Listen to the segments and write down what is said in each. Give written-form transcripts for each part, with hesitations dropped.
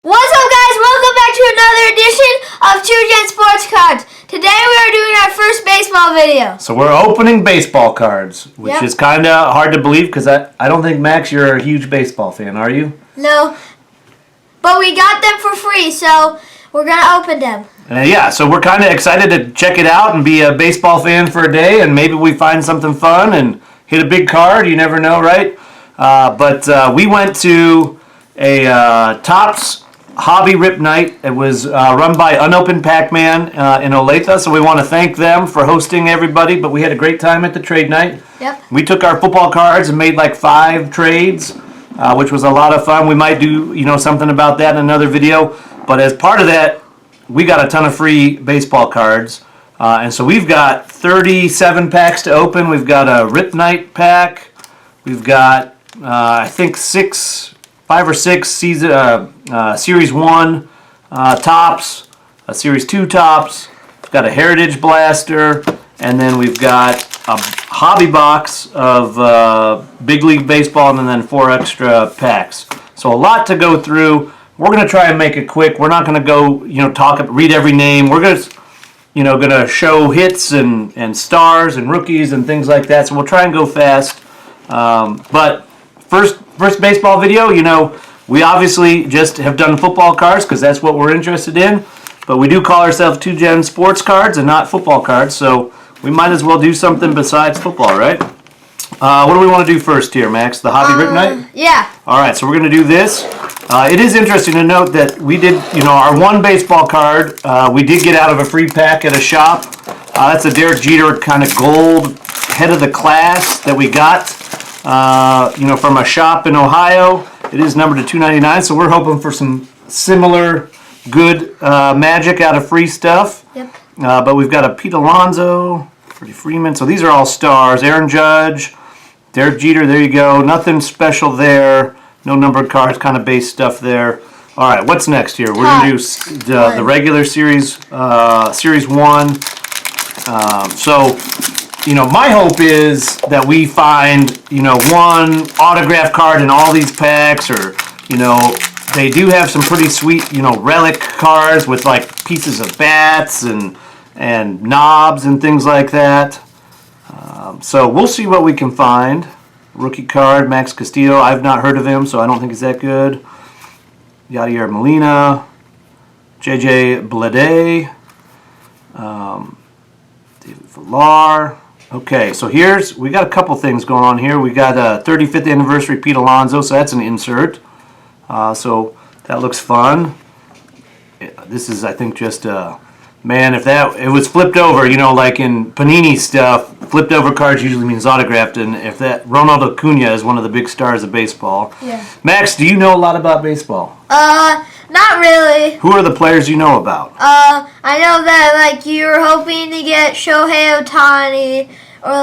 What's up, guys? Welcome back to another edition of 2Gen Sports Cards. Today we are doing our first baseball video. So we're opening baseball cards, which is kind of hard to believe because I don't think, Max, you're a huge baseball fan, are you? No, but we got them for free, so we're going to open them. Yeah, so we're kind of excited to check it out and be a baseball fan for a day, and maybe we find something fun and hit a big card. You never know, right? But we went to a Topps Hobby Rip Night. It was run by Unopened Pac-Man in Olathe, so we want to thank them for hosting everybody, but we had a great time at the trade night. Yep. We took our football cards and made like 5 trades, which was a lot of fun. We might do something about that in another video, but as part of that, we got a ton of free baseball cards, and so we've got 37 packs to open. We've got a Rip Night pack. We've got I think 5 or 6 Series 1 Topps, a Series 2 Topps. We've got a Heritage Blaster, and then we've got a hobby box of Big League Baseball, and then 4 extra packs. So a lot to go through. We're going to try and make it quick. We're not going to go, read every name. We're going to show hits and stars and rookies and things like that. So we'll try and go fast. But first baseball video, we obviously just have done football cards because that's what we're interested in. But we do call ourselves 2Gen Sports Cards and not football cards, so we might as well do something besides football, right? What do we want to do first here, Max? The Hobby Rip Night? Yeah. All right, so we're going to do this. It is interesting to note that we did, our one baseball card, we did get out of a free pack at a shop. That's a Derek Jeter kind of gold head of the class that we got. From a shop in Ohio. It is numbered to $2.99, so we're hoping for some similar good magic out of free stuff. Yep. But we've got a Pete Alonso, Freddie Freeman. So these are all stars. Aaron Judge, Derek Jeter. There you go. Nothing special there. No numbered cards. Kind of base stuff there. All right. What's next here? We're gonna do the regular series, Series 1. My hope is that we find, one autograph card in all these packs, or, they do have some pretty sweet, relic cards with like pieces of bats and knobs and things like that. So we'll see what we can find. Rookie card, Max Castillo. I've not heard of him, so I don't think he's that good. Yadier Molina, JJ Bleday, David Villar. Okay, so we got a couple things going on here. We got a 35th anniversary Pete Alonso, so that's an insert. So that looks fun. This is, I think, just man, if it was flipped over, like in Panini stuff, flipped over cards usually means autographed, and if that, Ronald Acuna is one of the big stars of baseball. Yeah. Max, do you know a lot about baseball? Not really. Who are the players you know about? I know that, you were hoping to get Shohei Ohtani, or,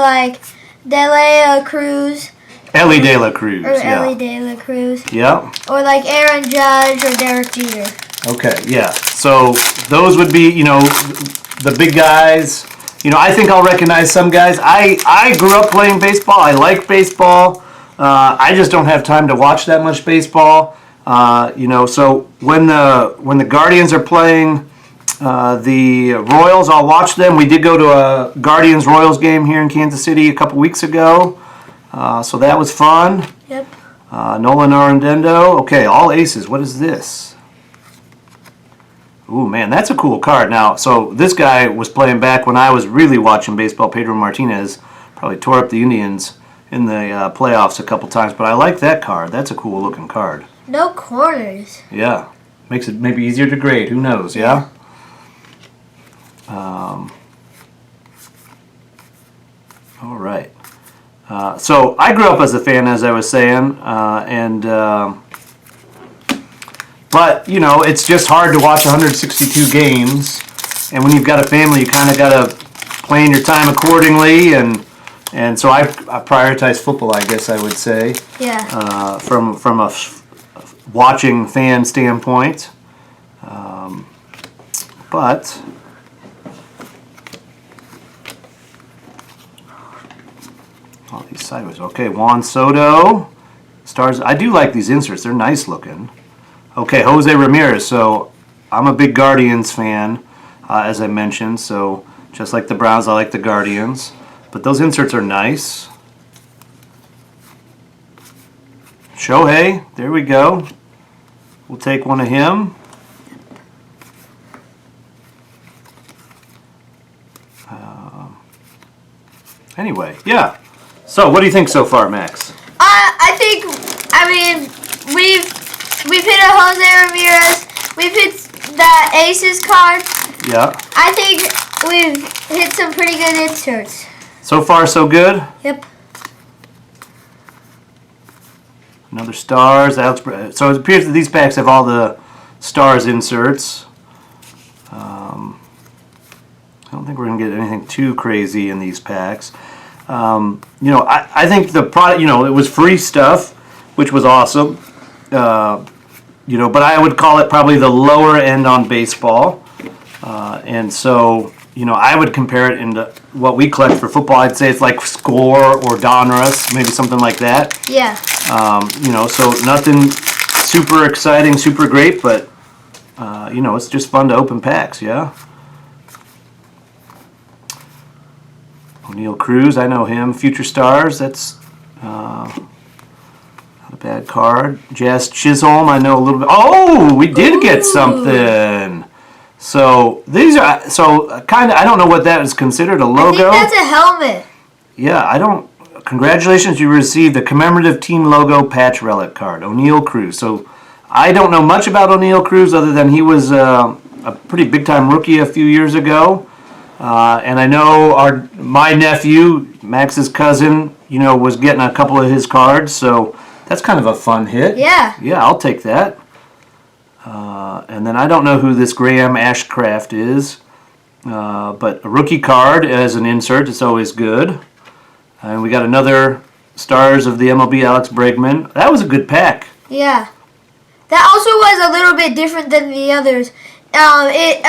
Delea Cruz. Ellie De La Cruz, Or yeah. Ellie De La Cruz. Yeah. Or, Aaron Judge or Derek Jeter. Okay, yeah. So those would be, the big guys. I think I'll recognize some guys. I grew up playing baseball. I like baseball. I just don't have time to watch that much baseball. So when the Guardians are playing the Royals, I'll watch them. We did go to a Guardians-Royals game here in Kansas City a couple weeks ago. So that was fun. Yep. Nolan Arendendo. Okay, all aces. What is this? Ooh, man, that's a cool card. Now, so this guy was playing back when I was really watching baseball. Pedro Martinez probably tore up the Indians in the playoffs a couple times, but I like that card. That's a cool looking card. No corners. Yeah, makes it maybe easier to grade. Who knows? Yeah. All right. So I grew up as a fan, as I was saying, but it's just hard to watch 162 games, and when you've got a family, you kind of got to plan your time accordingly, and so I prioritize football, I guess I would say. Yeah. From a watching fan standpoint, but all these sideways. Okay, Juan Soto, stars. I do like these inserts; they're nice looking. Okay, Jose Ramirez. So I'm a big Guardians fan, as I mentioned. So just like the Browns, I like the Guardians. But those inserts are nice. Shohei, there we go. We'll take one of him. Anyway, yeah. So what do you think so far, Max? I think, I mean, we've hit a Jose Ramirez. We've hit that Aces card. Yeah. I think we've hit some pretty good inserts. So far, so good. Yep. Another stars. So it appears that these packs have all the stars inserts. I don't think we're going to get anything too crazy in these packs. I think the product, it was free stuff, which was awesome. But I would call it probably the lower end on baseball. And so, I would compare it into what we collect for football. I'd say it's like Score or Donruss, maybe something like that. Yeah. So nothing super exciting, super great, but, it's just fun to open packs, yeah? O'Neal Cruz, I know him. Future Stars, that's not a bad card. Jazz Chisholm, I know a little bit. Oh, we did get something. So these are kind of. I don't know what that is considered, a logo. I think that's a helmet. Yeah, I don't. Congratulations, you received a commemorative team logo patch relic card, O'Neal Cruz. So I don't know much about O'Neal Cruz other than he was a pretty big time rookie a few years ago. And I know my nephew, Max's cousin, was getting a couple of his cards, so that's kind of a fun hit. Yeah. Yeah, I'll take that. And then I don't know who this Graham Ashcraft is, but a rookie card as an insert is always good. And we got another Stars of the MLB, Alex Bregman. That was a good pack. Yeah. That also was a little bit different than the others. It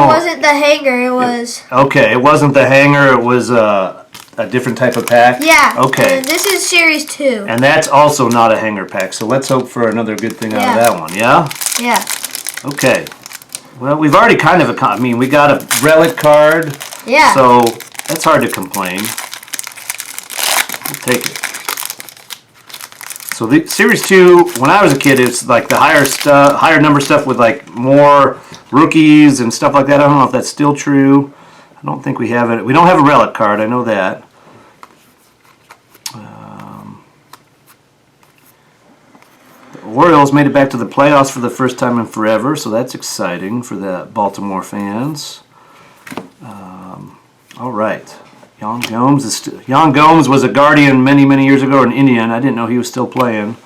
wasn't the hanger. It was. Okay, it wasn't the hanger. It was a different type of pack. Yeah. Okay. And this is Series 2. And that's also not a hanger pack. So let's hope for another good thing out of that one. Yeah. Yeah. Okay. Well, we've already kind of we got a relic card. Yeah. So that's hard to complain. We'll take it. So the Series 2, when I was a kid, it's like the higher number stuff with like more rookies and stuff like that. I don't know if that's still true. I don't think we have it. We don't have a relic card. I know that. The Orioles made it back to the playoffs for the first time in forever, so that's exciting for the Baltimore fans. All right. Yan Gomes was a Guardian many, many years ago, an Indian. I didn't know he was still playing.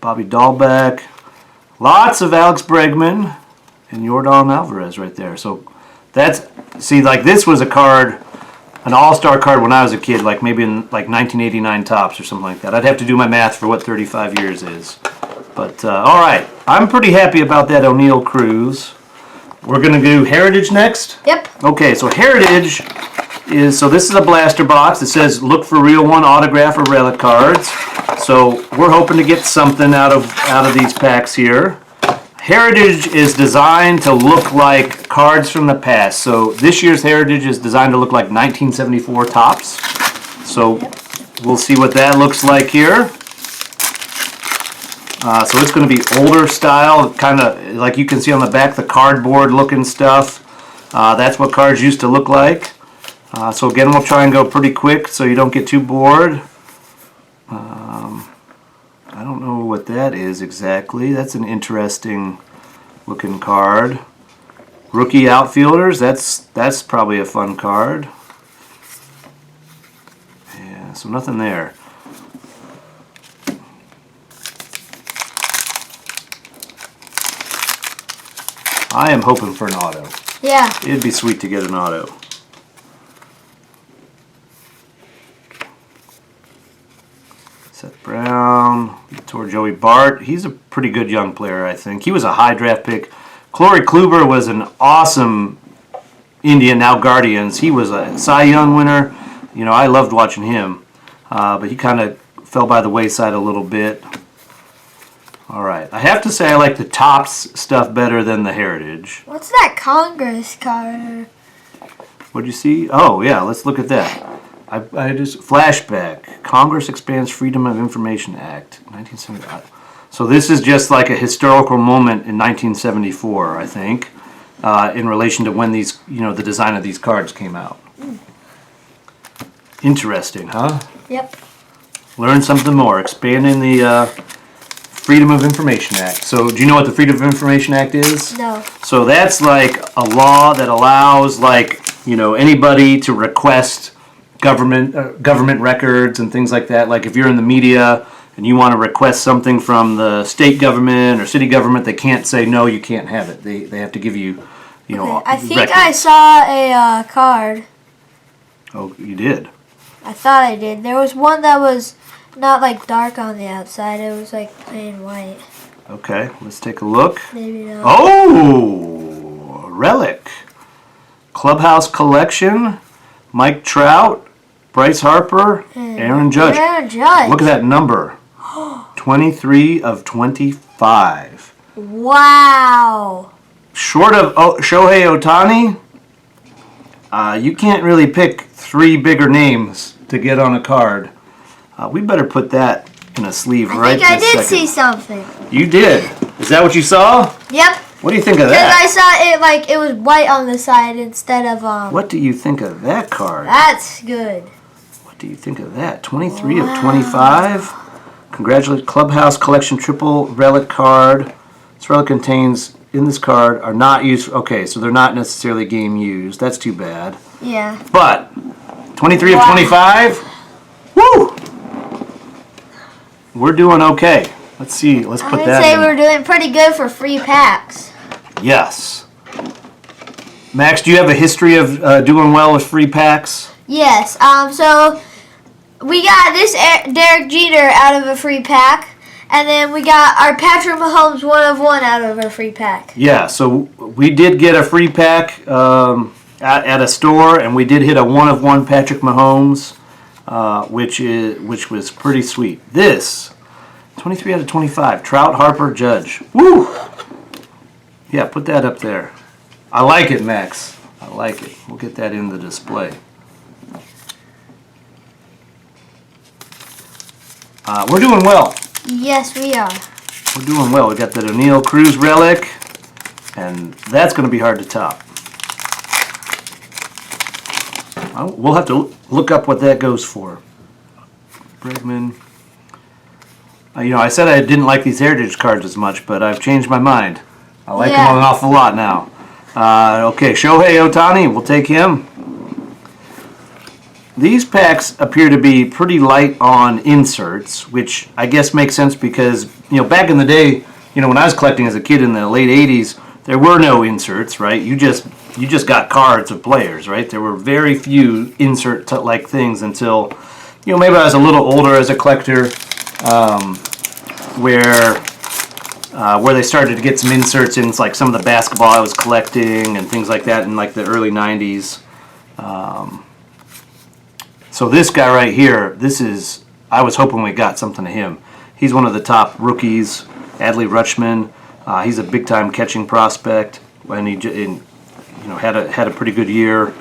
Bobby Dahlbeck. Lots of Alex Bregman and Yordan Alvarez right there. So this was a card, an all-star card when I was a kid, like maybe in like 1989 tops or something like that. I'd have to do my math for what 35 years is. But, all right. I'm pretty happy about that O'Neal Cruz. We're going to do Heritage next? Yep. Okay, so Heritage is, this is a blaster box. It says, look for real one autograph or relic cards. So we're hoping to get something out of these packs here. Heritage is designed to look like cards from the past. So this year's Heritage is designed to look like 1974 tops. So we'll see what that looks like here. So it's going to be older style, kind of like you can see on the back, the cardboard looking stuff. That's what cards used to look like. So again, we'll try and go pretty quick so you don't get too bored. I don't know what that is exactly. That's an interesting looking card. Rookie outfielders, that's probably a fun card. Yeah, so nothing there. I am hoping for an auto. Yeah. It'd be sweet to get an auto. Seth Brown, toward Joey Bart. He's a pretty good young player, I think. He was a high draft pick. Corey Kluber was an awesome Indian, now Guardians. He was a Cy Young winner. I loved watching him. But he kind of fell by the wayside a little bit. All right. I have to say I like the Topps stuff better than the Heritage. What's that Congress card? What'd you see? Oh, yeah, let's look at that. I just flashback. Congress expands Freedom of Information Act, 1975. So this is just like a historical moment in 1974, I think, in relation to when these, the design of these cards came out. Interesting, huh? Yep. Learn something more. Expanding the Freedom of Information Act. So, do you know what the Freedom of Information Act is? No. So that's like a law that allows, anybody to request government records and things like that. Like if you're in the media and you want to request something from the state government or city government, they can't say no, you can't have it. They have to give you, Okay, I think records. I saw a card. Oh, you did. I thought I did. There was one that was not like dark on the outside. It was like plain white. Okay, let's take a look. Maybe not. Oh, relic. Clubhouse Collection. Mike Trout, Bryce Harper, Aaron Judge. Aaron Judge. Look at that number. 23 of 25. Wow. Short of Shohei Ohtani, you can't really pick three bigger names to get on a card. We better put that in a sleeve right I think this I did second. see something. You did. Is that what you saw? Yep. What do you think of Because I that? saw it like it was white on the side instead of What do you think of that card? That's good. What do you think of that? 23 of 25. Congratulations. Clubhouse Collection Triple Relic card. This relic contains, in this card, are not used. Okay, so they're not necessarily game used. That's too bad. Yeah. But 23 of 25. Woo! We're doing okay. Let's see. Let's put I'd that say in. we're doing pretty good for free packs. Yes. Max, do you have a history of doing well with free packs? Yes. So we got this Derek Jeter out of a free pack, and then we got our Patrick Mahomes 1 of 1 out of a free pack. Yeah. So we did get a free pack at a store, and we did hit a 1 of 1 Patrick Mahomes, which was pretty sweet. This 23 out of 25. Trout, Harper, Judge. Woo! Yeah, put that up there. I like it, Max. I like it. We'll get that in the display. We're doing well. Yes, we are. We're doing well. We got the O'Neal Cruz relic, and that's going to be hard to top. We'll have to look up what that goes for. Bregman. I said I didn't like these Heritage cards as much, but I've changed my mind. I like them an awful lot now. Okay, Shohei Ohtani, we'll take him. These packs appear to be pretty light on inserts, which I guess makes sense because, back in the day, when I was collecting as a kid in the late 80s, there were no inserts, right? You just got cards of players, right? There were very few insert-like things until, maybe I was a little older as a collector, where they started to get some inserts in like some of the basketball I was collecting and things like that in like the early 90s. So this guy right here, I was hoping we got something to him. He's one of the top rookies, Adley Rutschman. He's a big-time catching prospect, and he had a pretty good year.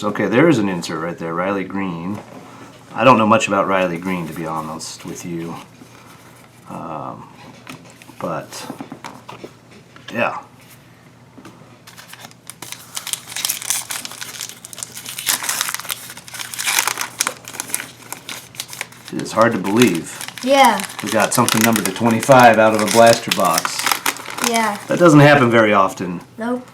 Okay, there is an insert right there, Riley Green. I don't know much about Riley Green, to be honest with you. But, yeah. It's hard to believe. Yeah. We got something numbered to 25 out of a blaster box. Yeah. That doesn't happen very often. Nope.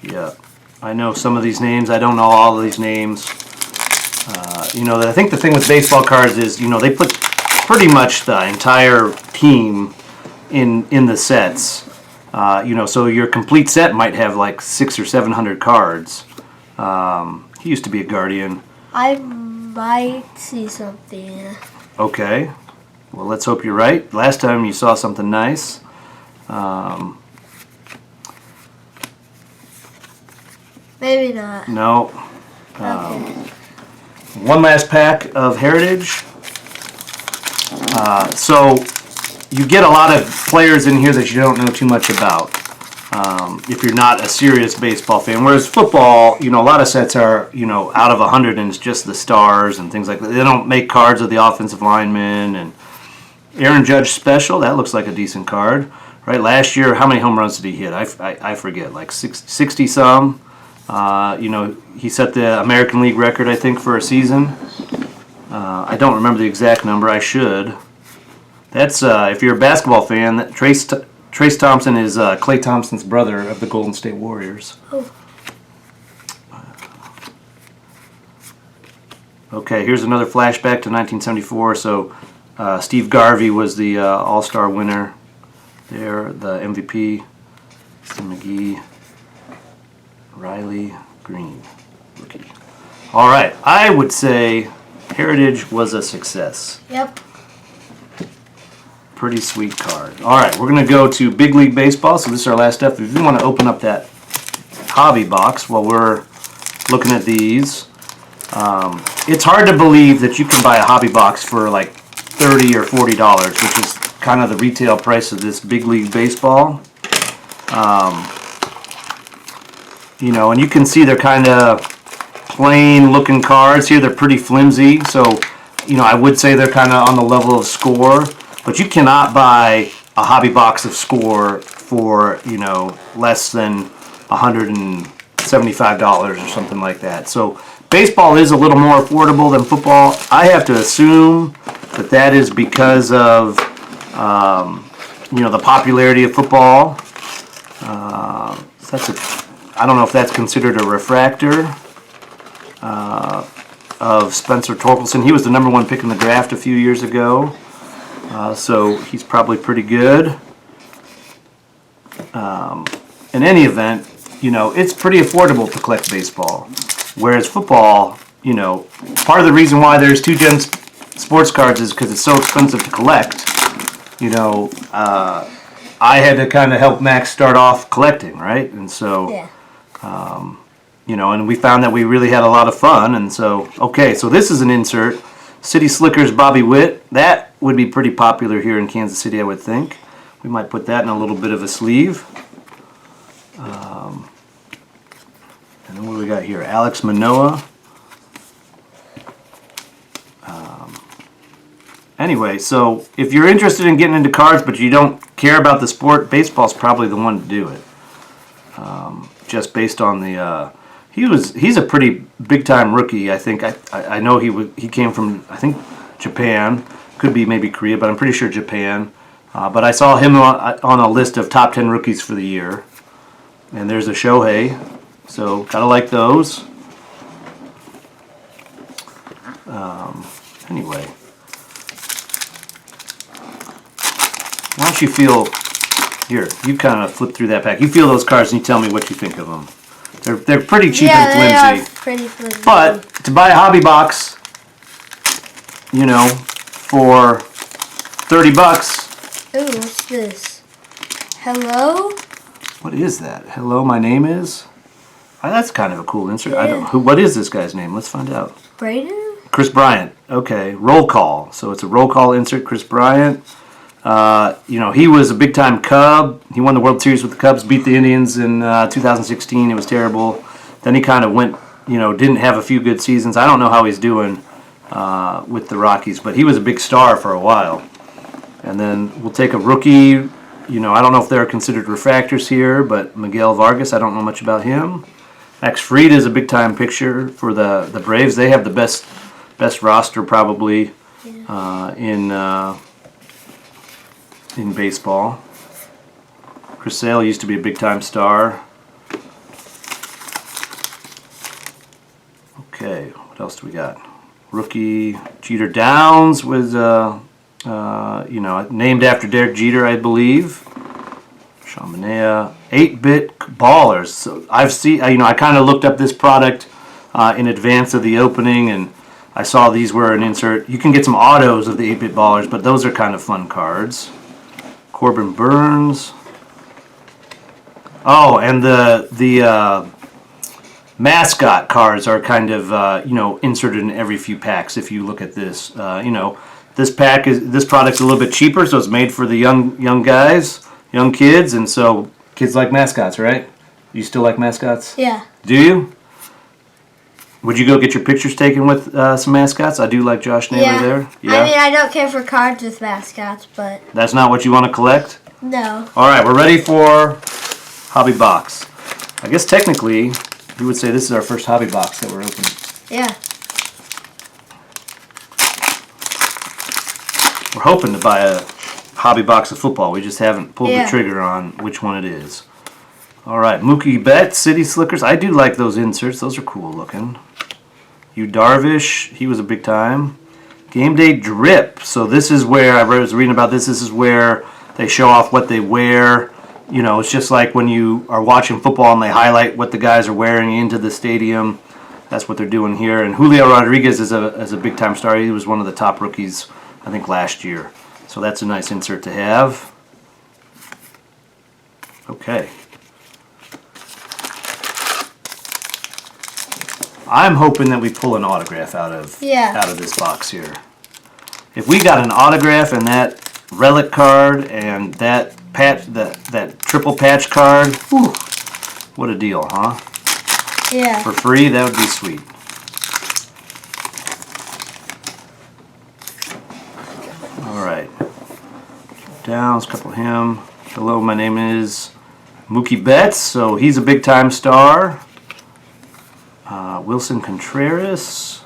Yeah, I know some of these names. I don't know all of these names. I think the thing with baseball cards is, they put pretty much the entire team in the sets. So your complete set might have like 600 or 700 cards. He used to be a Guardian. I might see something. Okay. Well, let's hope you're right. Last time you saw something nice. Maybe not. No. Okay. One last pack of Heritage. So you get a lot of players in here that you don't know too much about if you're not a serious baseball fan. Whereas football, a lot of sets are, out of 100 and it's just the stars and things like that. They don't make cards of the offensive linemen. And Aaron Judge special, that looks like a decent card. Right, last year, how many home runs did he hit? I forget, like 60 some. He set the American League record, I think, for a season. I don't remember the exact number. I should. That's if you're a basketball fan. Trace Thompson is Klay Thompson's brother of the Golden State Warriors. Oh. Okay, here's another flashback to 1974. So Steve Garvey was the All-Star winner there, the MVP. Steve McGee, Riley Green, rookie. All right, I would say Heritage was a success. Yep. Pretty sweet card. All right, we're going to go to Big League Baseball. So this is our last step. If you want to open up that hobby box while we're looking at these, it's hard to believe that you can buy a hobby box for like $30 or $40, which is kind of the retail price of this Big League Baseball. And you can see they're kind of plain looking cards here. They're pretty flimsy, so I would say they're kind of on the level of Score, but you cannot buy a hobby box of Score for less than $175 or something like that. So baseball is a little more affordable than football. I have to assume that is because of the popularity of football. I don't know if that's considered a refractor of Spencer Torkelson. He was the #1 pick in the draft a few years ago, so he's probably pretty good. In any event, it's pretty affordable to collect baseball, whereas football, part of the reason why there's 2 Gen sports cards is because it's so expensive to collect. I had to kind of help Max start off collecting, right? And so, Yeah. And we found that we really had a lot of fun. And so, okay, so this is an insert. City Slickers Bobby Witt. That would be pretty popular here in Kansas City, I would think. We might put that in a little bit of a sleeve. And then what do we got here? Alex Manoah. Anyway, so if you're interested in getting into cards but you don't care about the sport, baseball's probably the one to do it. Just based on the he's a pretty big time rookie. I think I know he came from, I think, Japan, could be maybe Korea, but I'm pretty sure Japan. But I saw him on a list of top 10 rookies for the year. And there's a Shohei, so gotta like those. Anyway, why don't you feel here? You kind of flip through that pack. You feel those cards and you tell me what you think of them. They're pretty cheap and flimsy. Yeah, they are pretty flimsy. But to buy a hobby box, for $30. Ooh, what's this? Hello? What is that? Hello, my name is. That's kind of a cool insert. Yeah. What is this guy's name? Let's find out. Braden? Chris Bryant. Okay, roll call. So it's a roll call insert. Chris Bryant. He was a big time Cub. He won the World Series with the Cubs, beat the Indians in 2016. It was terrible. Then he kind of went, didn't have a few good seasons. I don't know how he's doing with the Rockies, but he was a big star for a while. And then we'll take a rookie. I don't know if they're considered refractors here, but Miguel Vargas, I don't know much about him. Max Fried is a big time picture for the Braves. They have the best roster probably in baseball. Chris Sale used to be a big time star. Okay, what else do we got? Rookie Jeter Downs was named after Derek Jeter, I believe. Sean Manaea, 8-bit ballers. So I kind of looked up this product in advance of the opening, and I saw these were an insert. You can get some autos of the 8-bit ballers, but those are kind of fun cards. Corbin Burns. Oh, and the mascot cards are kind of inserted in every few packs. If you look at this, this product's a little bit cheaper, so it's made for the young guys, young kids, and so kids like mascots, right? You still like mascots? Yeah. Do you? Would you go get your pictures taken with some mascots? I do like Josh Naylor there. I mean, I don't care for cards with mascots, but That's not what you want to collect? no. All right, we're ready for Hobby Box. I guess technically, we would say this is our first Hobby Box that we're opening. Yeah. We're hoping to buy a Hobby Box of football. We just haven't pulled the Yeah. trigger on which one it is. All right, Mookie Betts, City Slickers. I do like those inserts. Those are cool looking. Yu Darvish, he was a big time. Game Day Drip. So this is where, I was reading about this, this is where they show off what they wear. You know, it's just like when you are watching football and they highlight what the guys are wearing into the stadium. That's what they're doing here. And Julio Rodriguez is a big time star. He was one of the top rookies, I think, last year. So that's a nice insert to have. Okay. I'm hoping that we pull an autograph out of this box here. If we got an autograph and that relic card and that patch, that triple patch card, whew, what a deal, huh? Yeah. For free, that would be sweet. All right. Down, let's couple him. Hello, my name is Mookie Betts, so he's a big time star. Wilson Contreras,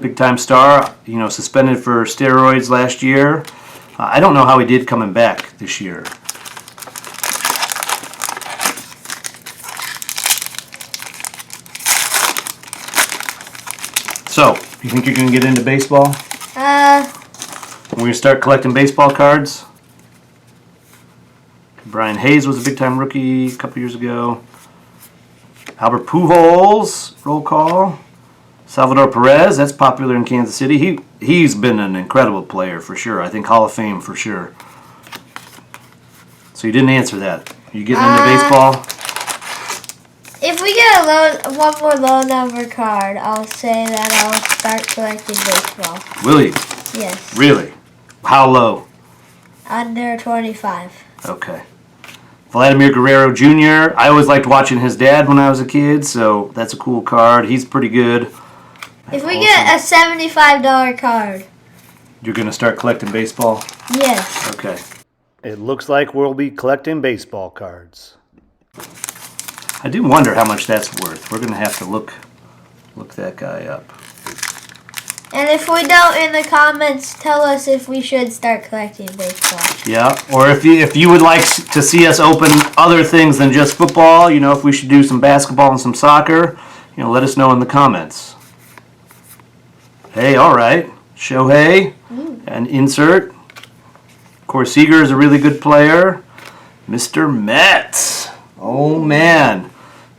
big time star, suspended for steroids last year. I don't know how he did coming back this year. So, you think you're going to get into baseball? We're going to start collecting baseball cards. Brian Hayes was a big time rookie a couple years ago. Albert Pujols, roll call. Salvador Perez, that's popular in Kansas City. He's been an incredible player for sure. I think Hall of Fame for sure. So you didn't answer that. You getting into baseball? If we get one more low number card, I'll say that I'll start collecting baseball. Will you? Yes. Really? How low? Under 25. Okay. Vladimir Guerrero Jr. I always liked watching his dad when I was a kid, so that's a cool card. He's pretty good. If we get a $75 card. You're going to start collecting baseball? Yes. Okay. It looks like we'll be collecting baseball cards. I do wonder how much that's worth. We're going to have to look that guy up. And if we don't, in the comments, tell us if we should start collecting baseball. Yeah, or if you would like to see us open other things than just football, if we should do some basketball and some soccer, let us know in the comments. Hey, all right. Shohei, and insert. Of course, Seager is a really good player. Mr. Mets. Oh, man.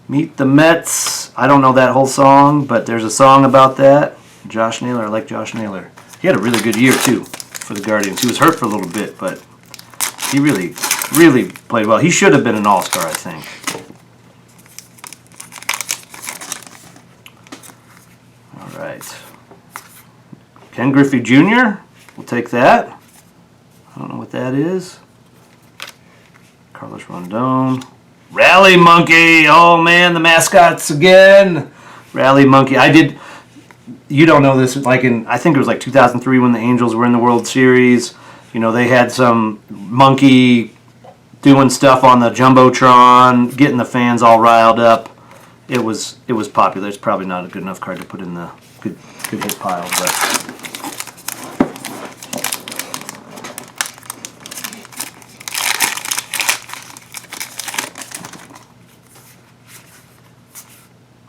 Meet the Mets. I don't know that whole song, but there's a song about that. Josh Naylor, I like Josh Naylor. He had a really good year, too, for the Guardians. He was hurt for a little bit, but he really, really played well. He should have been an all-star, I think. All right. Ken Griffey Jr., we'll take that. I don't know what that is. Carlos Rondon. Rally Monkey! Oh, man, the mascots again. Rally Monkey. You don't know this, I think it was 2003 when the Angels were in the World Series. They had some monkey doing stuff on the Jumbotron, getting the fans all riled up. It was popular. It's probably not a good enough card to put in the good hit pile, but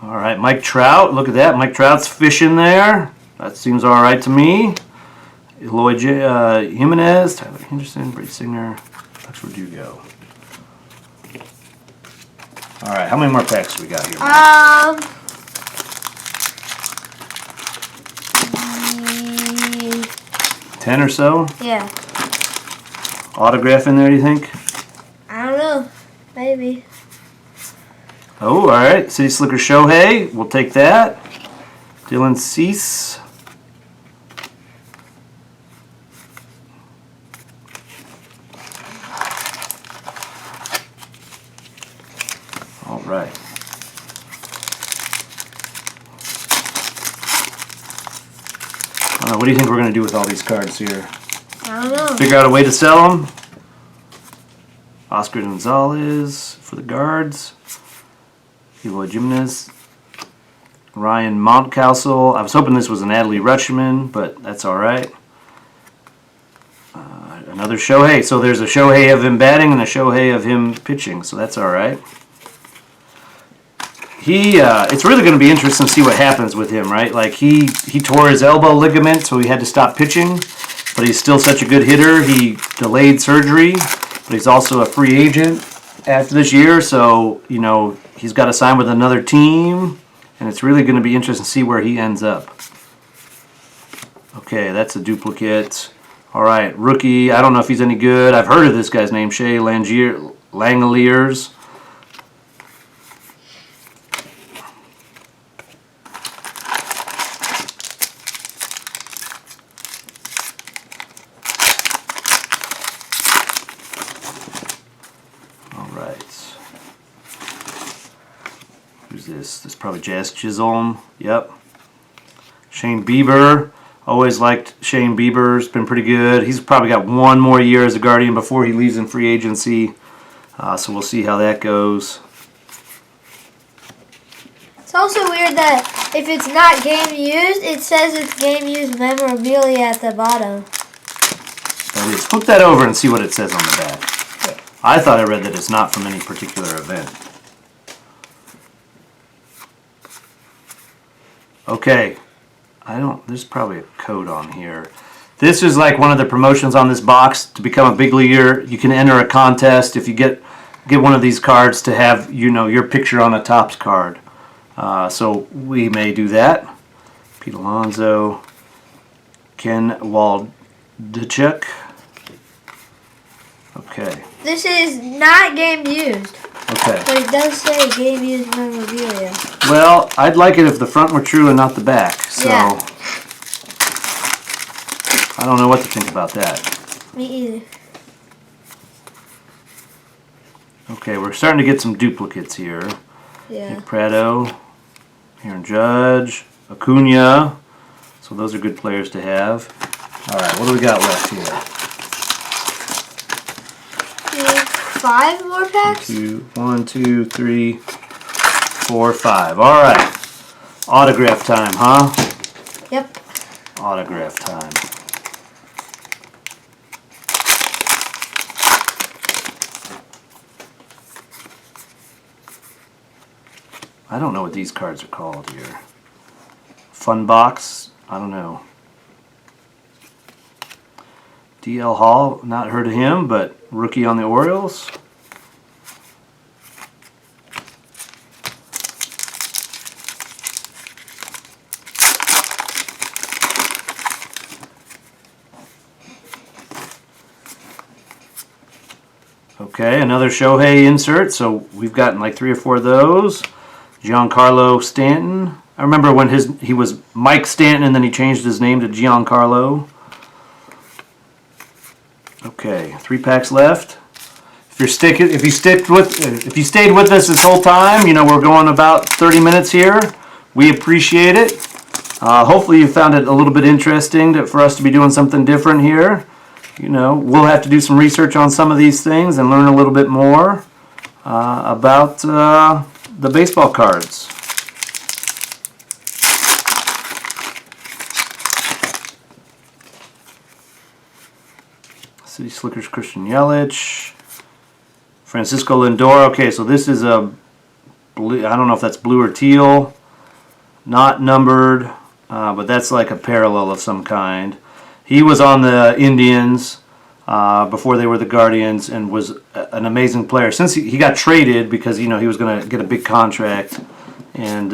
all right, Mike Trout. Look at that. Mike Trout's fishing there. That seems all right to me. Eloy Jimenez, Tyler Henderson, Brady Singer. That's where you go. All right, how many more packs do we got here? 10 or so? Yeah. Autograph in there, you think? Maybe. Oh, all right. City Slicker Shohei. We'll take that. Dylan Cease. All right. What do you think we're going to do with all these cards here? I don't know. Figure out a way to sell them. Oscar Gonzalez for the guards. Eloy Jimenez. Ryan Mountcastle. I was hoping this was an Adley Rutschman, but that's all right. Another Shohei. So there's a Shohei of him batting and a Shohei of him pitching, so that's all right. It's really going to be interesting to see what happens with him, right? Like he tore his elbow ligament, so he had to stop pitching, but he's still such a good hitter. He delayed surgery, but he's also a free agent after this year, so he's got to sign with another team, and it's really going to be interesting to see where he ends up. Okay, that's a duplicate. All right, rookie. I don't know if he's any good. I've heard of this guy's name, Shea Langeliers. Who's this? This is probably Jazz Chisholm. Yep. Shane Bieber. Always liked Shane Bieber. He's been pretty good. He's probably got one more year as a Guardian before he leaves in free agency. So we'll see how that goes. It's also weird that if it's not game used, it says it's game used memorabilia at the bottom. That is. Flip that over and see what it says on the back. I thought I read that it's not from any particular event. Okay. There's probably a code on here. This is like one of the promotions on this box to become a big leaguer. You can enter a contest if you get one of these cards to have, your picture on a Topps card. So we may do that. Pete Alonso, Ken Waldichuk. Okay. This is not game used. Okay. But it does say game used memorabilia. Well, I'd like it if the front were true and not the back. So yeah. I don't know what to think about that. Me either. Okay, we're starting to get some duplicates here. Yeah. Nick Prado, Aaron Judge, Acuna. So those are good players to have. All right, what do we got left here? 5 more packs? 1, 2, 3, 4, 5. All right. Autograph time, huh? Yep. Autograph time. I don't know what these cards are called here. Fun box? I don't know. DL Hall, not heard of him, but rookie on the Orioles. Okay, another Shohei insert. So we've gotten like 3 or 4 of those. Giancarlo Stanton. I remember when he was Mike Stanton and then he changed his name to Giancarlo. Okay, 3 packs left. If you stayed with us this whole time, we're going about 30 minutes here. We appreciate it. Hopefully you found it a little bit interesting for us to be doing something different here. We'll have to do some research on some of these things and learn a little bit more about the baseball cards. City Slickers Christian Yelich. Francisco Lindor. Okay, so this is a blue, I don't know if that's blue or teal. Not numbered, but that's like a parallel of some kind. He was on the Indians before they were the Guardians and was an amazing player. Since he got traded because he was going to get a big contract and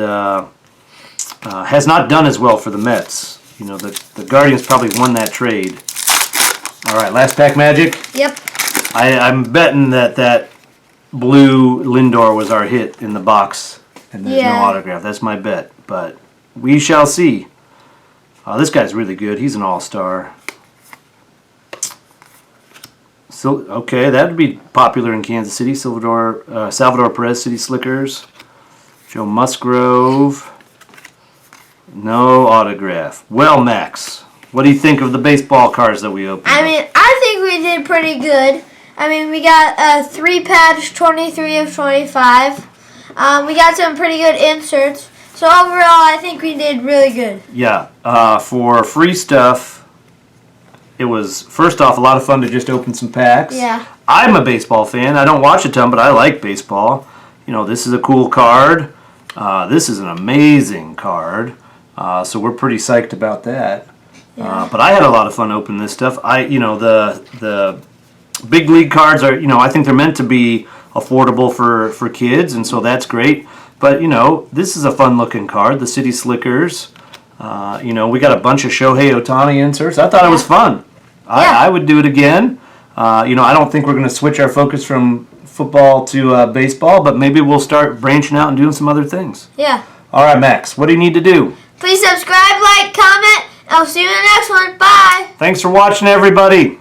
has not done as well for the Mets. The Guardians probably won that trade. All right, last pack magic. Yep. I'm betting that blue Lindor was our hit in the box, and there's Yeah. no autograph. That's my bet, but we shall see. This guy's really good. He's an all-star. So, okay, that would be popular in Kansas City. Salvador Perez, City Slickers. Joe Musgrove. No autograph. Well, Max, what do you think of the baseball cards that we opened? I mean, I think we did pretty good. I mean, we got a 3-patch, 23 of 25. We got some pretty good inserts. So overall, I think we did really good. Yeah, for free stuff, it was, first off, a lot of fun to just open some packs. Yeah. I'm a baseball fan. I don't watch a ton, but I like baseball. You know, this is a cool card. This is an amazing card. So we're pretty psyched about that. Yeah. But I had a lot of fun opening this stuff. The big league cards are, I think they're meant to be affordable for kids, and so that's great. But, this is a fun-looking card, the City Slickers. We got a bunch of Shohei Ohtani inserts. I thought it was fun. I would do it again. I don't think we're going to switch our focus from football to baseball, but maybe we'll start branching out and doing some other things. Yeah. All right, Max, what do you need to do? Please subscribe, like, comment, and I'll see you in the next one. Bye. Thanks for watching, everybody.